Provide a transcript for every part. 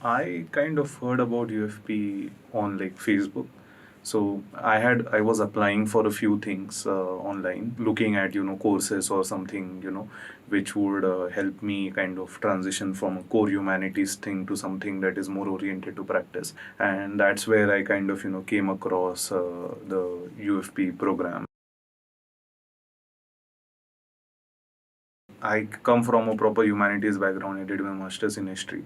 I kind of heard about UFP on like Facebook. So I was applying for a few things online, looking at courses or something which would help me kind of transition from a core humanities thing to something that is more oriented to practice. And that's where I kind of came across the UFP program. I come from a proper humanities background. I did my master's in history,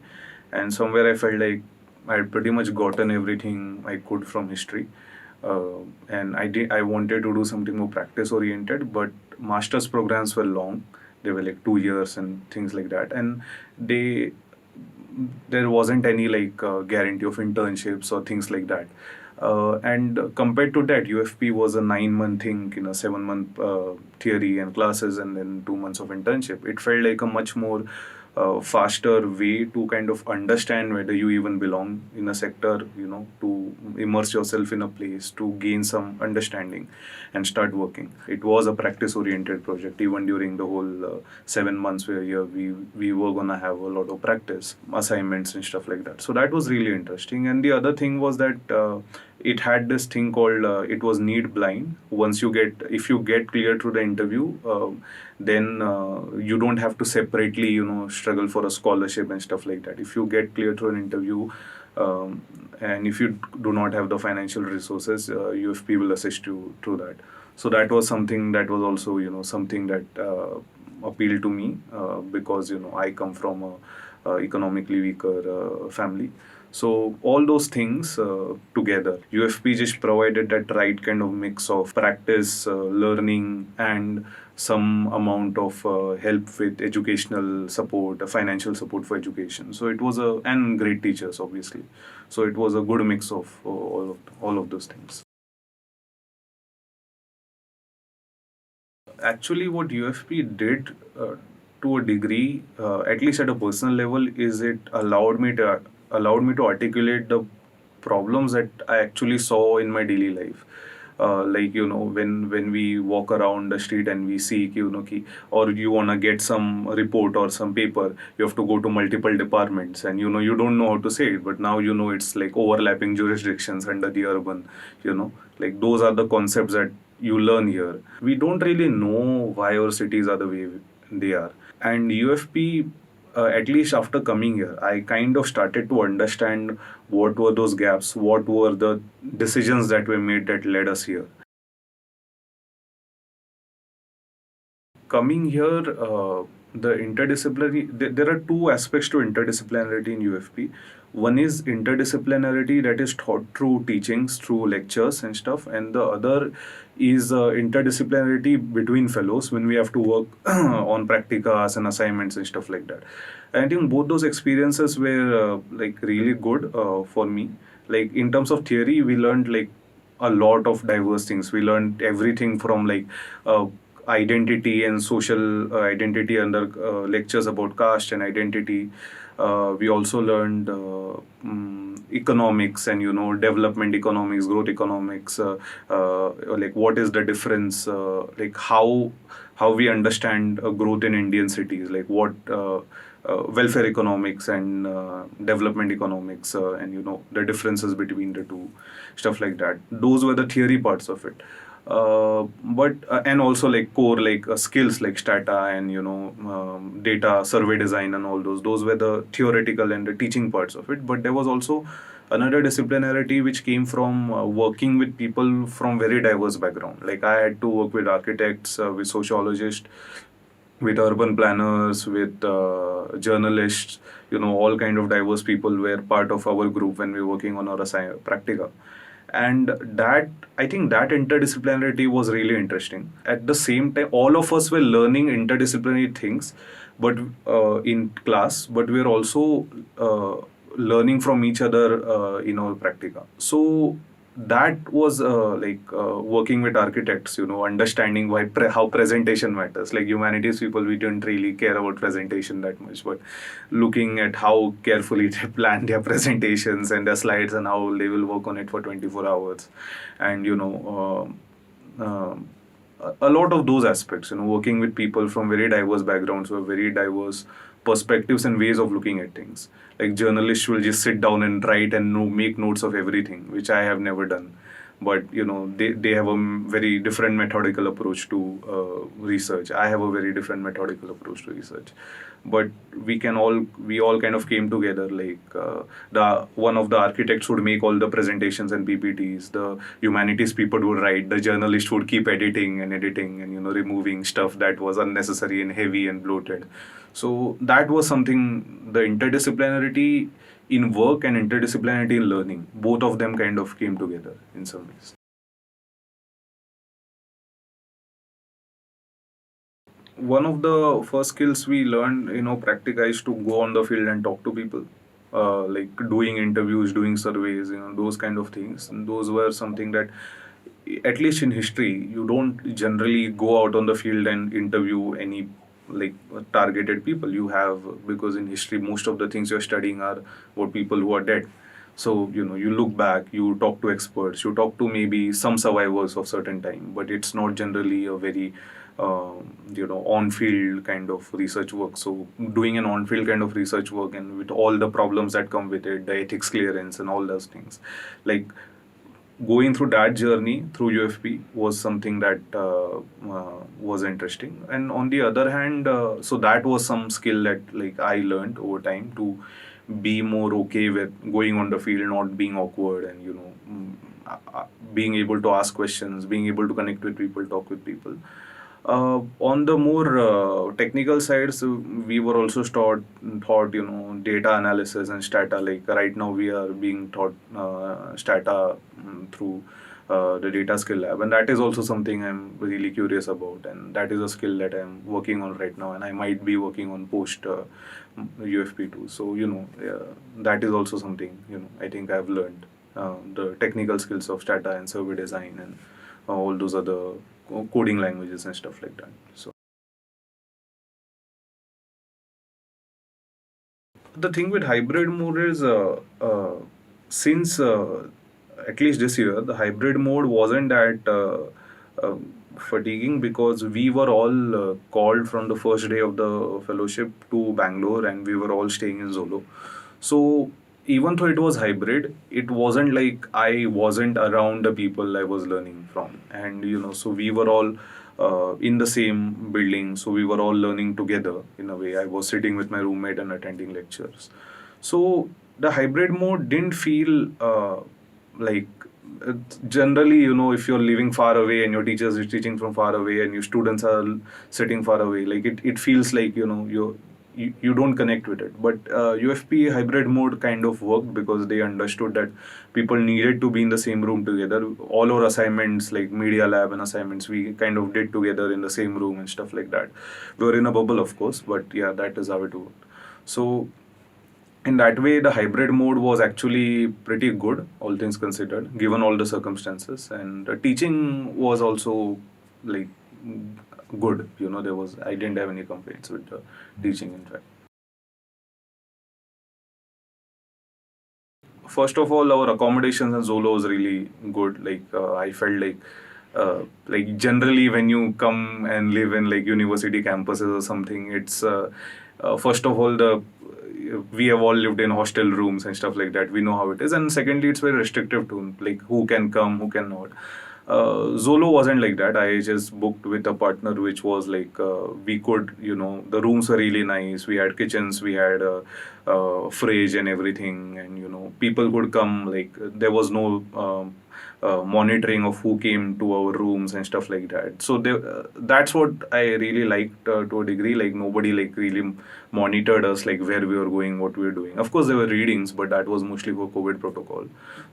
and somewhere I felt like I had pretty much gotten everything I could from history. And I wanted to do something more practice oriented, but master's programs were long. They were like 2 years and things like that, and they there wasn't any like guarantee of internships or things like that. And compared to that, UFP was a 9 month thing, 7 month theory and classes, and then 2 months of internship. It felt like a much more faster way to kind of understand whether you even belong in a sector, to immerse yourself in a place, to gain some understanding and start working. It was a practice oriented project. Even during the whole 7 months we were here, we were gonna have a lot of practice assignments and stuff like that. So that was really interesting. And the other thing was that it had this thing called it was need blind. Once you get if you get clear through the interview, then you don't have to separately struggle for a scholarship and stuff like that. If you get clear through an interview, and if you do not have the financial resources, UFP will assist you through that. So that was something that was also something that appealed to me, because I come from a economically weaker family. So all those things together, UFP just provided that right kind of mix of practice, learning, and some amount of help with educational support, financial support for education. So it was and great teachers obviously. So it was a good mix of all of those things. Actually, what UFP did, to a degree, at least at a personal level, is it allowed me to articulate the problems that I actually saw in my daily life. Like when we walk around the street and we see or you wanna get some report or some paper, you have to go to multiple departments, and you don't know how to say it, but now it's like overlapping jurisdictions under the urban. Like those are the concepts that you learn here. We don't really know why our cities are the way they are. And UFP, at least after coming here, I kind of started to understand what were those gaps, what were the decisions that were made that led us here. Coming here, the interdisciplinary, there are two aspects to interdisciplinarity in UFP. One is interdisciplinarity that is taught through teachings, through lectures and stuff, and the other is interdisciplinarity between fellows when we have to work on practicas and assignments and stuff like that. And I think both those experiences were like really good for me. Like in terms of theory, we learned like a lot of diverse things. We learned everything from like identity and social identity under lectures about caste and identity. We also learned economics and development economics, growth economics, like what is the difference, like how we understand growth in Indian cities, like what welfare economics and development economics, and the differences between the two, stuff like that. Those were the theory parts of it. But and also like core like skills like stata and data survey design and all those were the theoretical and the teaching parts of it. But there was also another disciplinarity which came from working with people from very diverse background. Like I had to work with architects, with sociologists, with urban planners, with journalists. All kind of diverse people were part of our group when we were working on our practica. And that, I think that interdisciplinarity was really interesting. At the same time, all of us were learning interdisciplinary things, but in class, but we were also learning from each other in our practica. So that was like working with architects, understanding how presentation matters. Like humanities people, we didn't really care about presentation that much, but looking at how carefully they plan their presentations and their slides and how they will work on it for 24 hours, and a lot of those aspects, working with people from very diverse backgrounds or very diverse perspectives and ways of looking at things. Like journalists will just sit down and write and make notes of everything, which I have never done. But they have a very different methodical approach to research. I have a very different methodical approach to research. But we all kind of came together. Like the one of the architects would make all the presentations and PPTs. The humanities people would write. The journalist would keep editing and removing stuff that was unnecessary and heavy and bloated. So that was something, the interdisciplinarity in work and interdisciplinarity in learning, both of them kind of came together in some ways. One of the first skills we learned, practically, is to go on the field and talk to people, like doing interviews, doing surveys, those kind of things. And those were something that, at least in history, you don't generally go out on the field and interview any like targeted people you have, because in history most of the things you're studying are what people who are dead. So you look back, you talk to experts, you talk to maybe some survivors of certain time, but it's not generally a very on-field kind of research work. So doing an on-field kind of research work, and with all the problems that come with it, the ethics clearance and all those things, like going through that journey through UFP was something that was interesting. And on the other hand, so that was some skill that like I learned over time to be more okay with going on the field, not being awkward, and being able to ask questions, being able to connect with people, talk with people. On the more technical side, so we were also taught data analysis and stata. Like right now, we are being taught stata through the data skill lab, and that is also something I'm really curious about, and that is a skill that I'm working on right now, and I might be working on post UFP too. So that is also something I think I've learned the technical skills of stata and survey design and all those other coding languages and stuff like that. So the thing with hybrid mode is since at least this year the hybrid mode wasn't that fatiguing, because we were all called from the first day of the fellowship to Bangalore, and we were all staying in Zolo. So even though it was hybrid, it wasn't like I wasn't around the people I was learning from. And so we were all in the same building, so we were all learning together in a way. I was sitting with my roommate and attending lectures. So the hybrid mode didn't feel like generally, if you're living far away and your teachers is teaching from far away and your students are sitting far away, like it feels like you don't connect with it. But UFP hybrid mode kind of worked because they understood that people needed to be in the same room together. All our assignments, like media lab and assignments, we kind of did together in the same room and stuff like that. We were in a bubble, of course, but yeah, that is how it worked. So in that way, the hybrid mode was actually pretty good, all things considered, given all the circumstances. And the teaching was also like good. I didn't have any complaints with the teaching, in fact. First of all, our accommodations in Zolo was really good. Like I felt like generally when you come and live in like university campuses or something, it's first of all the we have all lived in hostel rooms and stuff like that. We know how it is, and secondly, it's very restrictive to like who can come, who cannot. Zolo wasn't like that. I just booked with a partner, which was like we could, the rooms were really nice. We had kitchens, we had a fridge and everything, and people could come. Like there was no monitoring of who came to our rooms and stuff like that. So that's what I really liked to a degree. Like nobody like really monitored us, like where we were going, what we were doing. Of course, there were readings, but that was mostly for COVID protocol.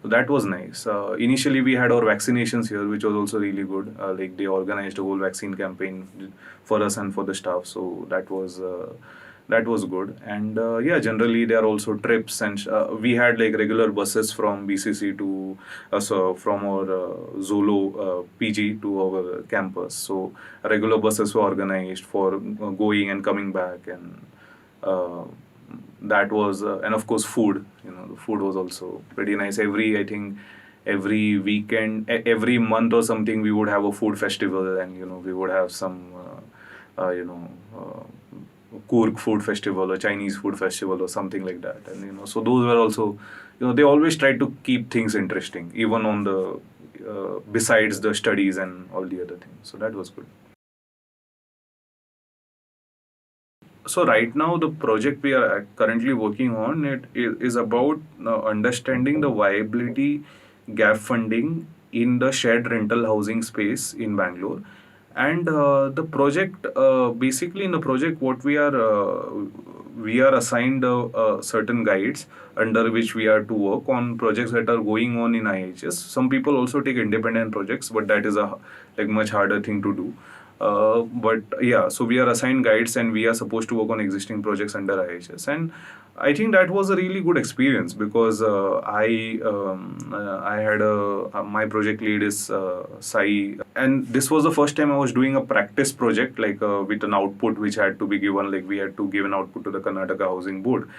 So that was nice. Initially, we had our vaccinations here, which was also really good. Like they organized a whole vaccine campaign for us and for the staff. So that was good. And yeah, generally there are also trips, and we had like regular buses from BCC to so from our Zolo PG to our campus. So regular buses were organized for going and coming back, and uh, that was and of course food. The food was also pretty nice. I think every weekend, every month or something, we would have a food festival, and we would have some Kurk food festival or Chinese food festival or something like that. And so those were also, they always try to keep things interesting, even on the besides the studies and all the other things. So that was good. So right now, the project we are currently working on, it is about understanding the viability gap funding in the shared rental housing space in Bangalore. And the project, basically in the project, what we are assigned certain guides under which we are to work on projects that are going on in IIHS. Some people also take independent projects, but that is a like much harder thing to do. But yeah, so we are assigned guides and we are supposed to work on existing projects under IIHS. And I think that was a really good experience because I had my project lead is Sai, and this was the first time I was doing a practice project like with an output which had to be given, like we had to give an output to the Karnataka Housing Board.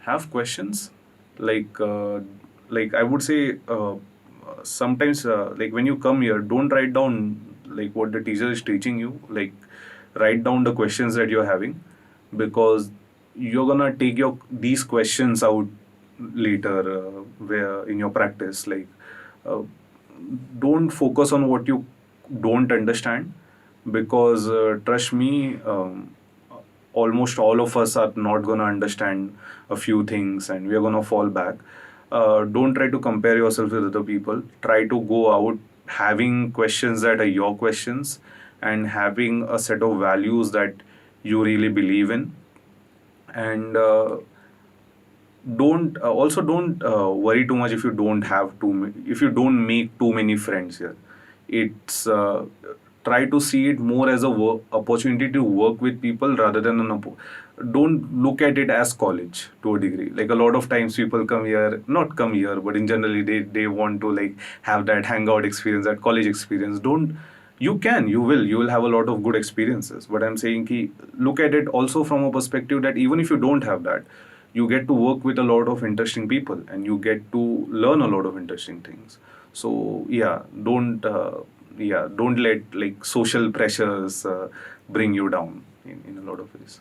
Have questions, like uh, like I would say sometimes like when you come here, don't write down like what the teacher is teaching you, like write down the questions that you're having, because you're gonna take your these questions out later where in your practice, like uh, don't focus on what you don't understand, because trust me, almost all of us are not going to understand a few things and we are going to fall back. Don't try to compare yourself with other people. Try to go out having questions that are your questions and having a set of values that you really believe in. And don't worry too much if you don't have if you don't make too many friends here. It's try to see it more as a opportunity to work with people rather than don't look at it as college to a degree. Like a lot of times people come here, not come here, but in generally they want to like have that hangout experience, that college experience. Don't you will have a lot of good experiences, but I'm saying ki, look at it also from a perspective that even if you don't have that, you get to work with a lot of interesting people and you get to learn a lot of interesting things. So don't let like social pressures bring you down in a lot of ways.